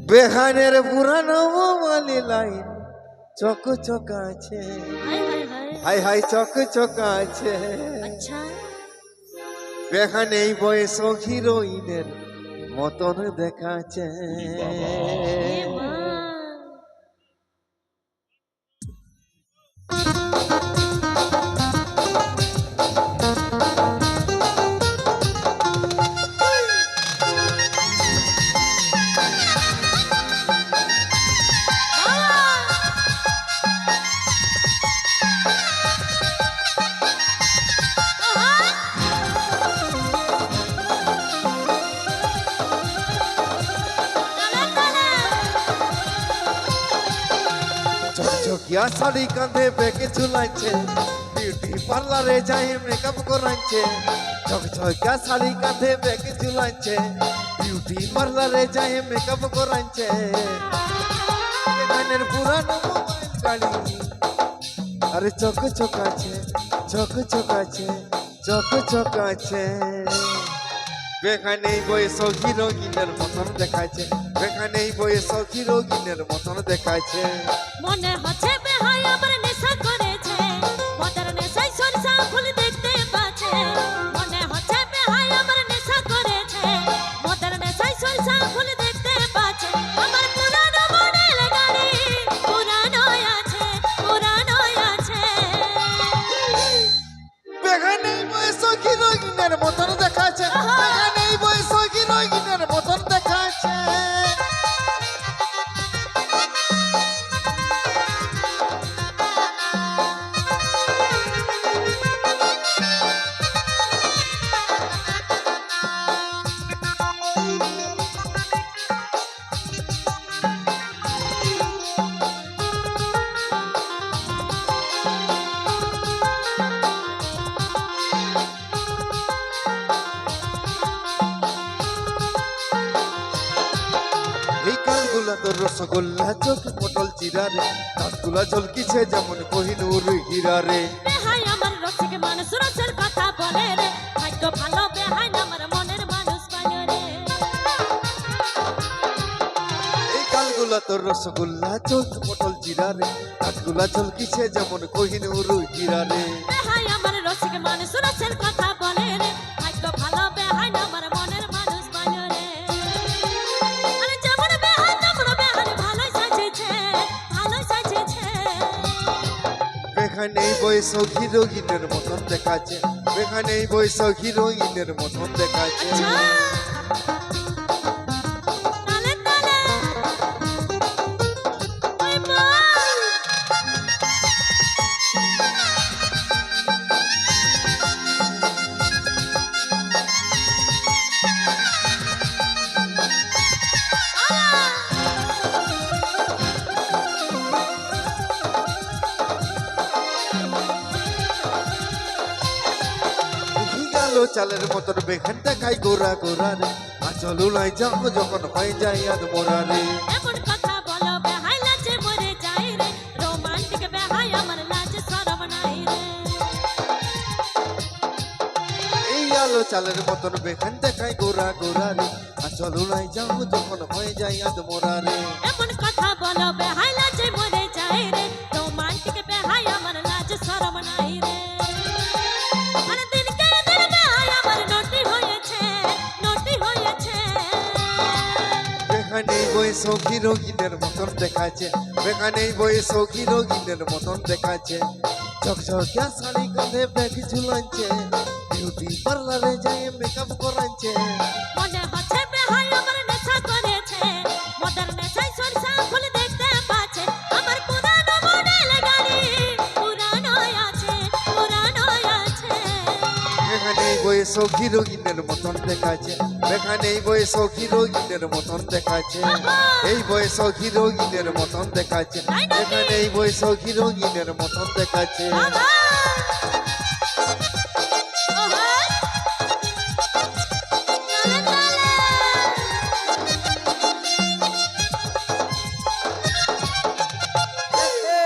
বেহানের পুরানো mobile line চক চক আছে, high high চক চক আছে। আচ্ছা বেহান এই বয়স হিরোইনের মতন দেখাচ্ছে। এ মা ঝকঝকিয়া শাড়ি কাঁধে ব্যাগে ঝুলাইছে, বিউটি পার্লারে যাই মেকআপ করাইছে। ঝকঝকিয়া শাড়ি কাঁধে ব্যাগে ঝুলাইছে, বিউটি পার্লারে যাই মেকআপ করাইছে। বেহানের পুরানো মোবাইল গাড়ি আরে চক চক আছে, চক চক আছে, চক চক আছে। বেখানেই বয়স হিরোইনের মতন দেখাচ্ছে, বেখানেই বয়স হিরোইনের মতন দেখাচ্ছে। মনে হচ্ছে বেহাই আবার নেশা করেছে, মদের নেশায় সরষা ফুল দেখতে পাচ্ছে। মনে হচ্ছে বেহাই আবার নেশা করেছে, মদের নেশায় সরষা ফুল দেখতে পাচ্ছে। আমার পুরানো মডেল গাড়ি পুরানো আছে, পুরানো আছে। বেখানেই বয়স হিরোইনের মতন দেখাচ্ছে, বেখানেই বয়স হিরোইনের মতন দেখাচ্ছে। এই কানগুলা তোর রসগোল্লা, চোখ পটল চিরারে, দাঁতগুলা ঝলকিছে যেমন কোহিনূর হীরারে। বেহাই আমার রসিক মানুষ রসের কথা বলে রে, ভাগ্য ভালো বেহাই আমার মনের মানুষ পাইলো রে। এই কানগুলা তোর রসগোল্লা, চোখ পটল চিরারে, দাঁতগুলা ঝলকিছে যেমন কোহিনূর হীরারে। বেহাই আমার রসিক মানুষ রসের কথা বলে রে, ভাগ্য ভালো বেহাই আমার মনের মানুষ পাইলো রে। আরে যেমন বেহাই তেমন বেহাই ভালোই সাজেছে, ভালোই সাজেছে। বেখানেই বয়স হিরোইনের মতন দেখাচ্ছে, বেখানেই বয়স হিরোইনের মতন দেখাচ্ছে। আচ্ছা তালে তালে ওই মা হিগালো চালের মতন বেখান দেখাই গোরা গোরা রে, আচল উলাই যাও যখন হয়ে যায় আদ মোরা রে। এমন কথা বলো বেহাই লাজে মরে যায় রে, রোমান্টিক বেহাই আমার লাজে শরম নাই রে। এই আলো চালের মতন বেখান দেখাই গোরা গোরা রে, আচল উলাই যাও যখন হয়ে যায় আদ মোরা রে। এমন কথা বলো বেহাই লাজে মরে যায় রে, রোমান্টিক বেহাই আমার লাজে শরম নাই রে। আরে দিনকে দিন বেহাই আমার নটি হয়েছে, নটি হয়েছে। বেখানেই বয়স হিরোইনের মতন দেখাচ্ছে, বেখানেই বয়স হিরোইনের মতন দেখাচ্ছে। ঝকঝকিয়া শাড়ি কাঁধে ব্যাগ ঝুলাচ্ছে, বিউটি পার্লারে যায় মেকআপ করাচ্ছে। মনে হচ্ছে বেহাই আমার নেশা করেছে, মদের নেশায় সরষা ফুল দেখতে পাচ্ছে। আমার পুরানো মডেল গাড়ি পুরানো আছে, পুরানো আছে। বেখানেই বয়স হিরোইনের মতন দেখাচ্ছে, বেখানেই বয়স হিরোইনের মতন দেখাচ্ছে। এই বয়স হিরোইনের মতন দেখাচ্ছে, বেখানেই বয়স হিরোইনের মতন দেখাচ্ছে। বাবা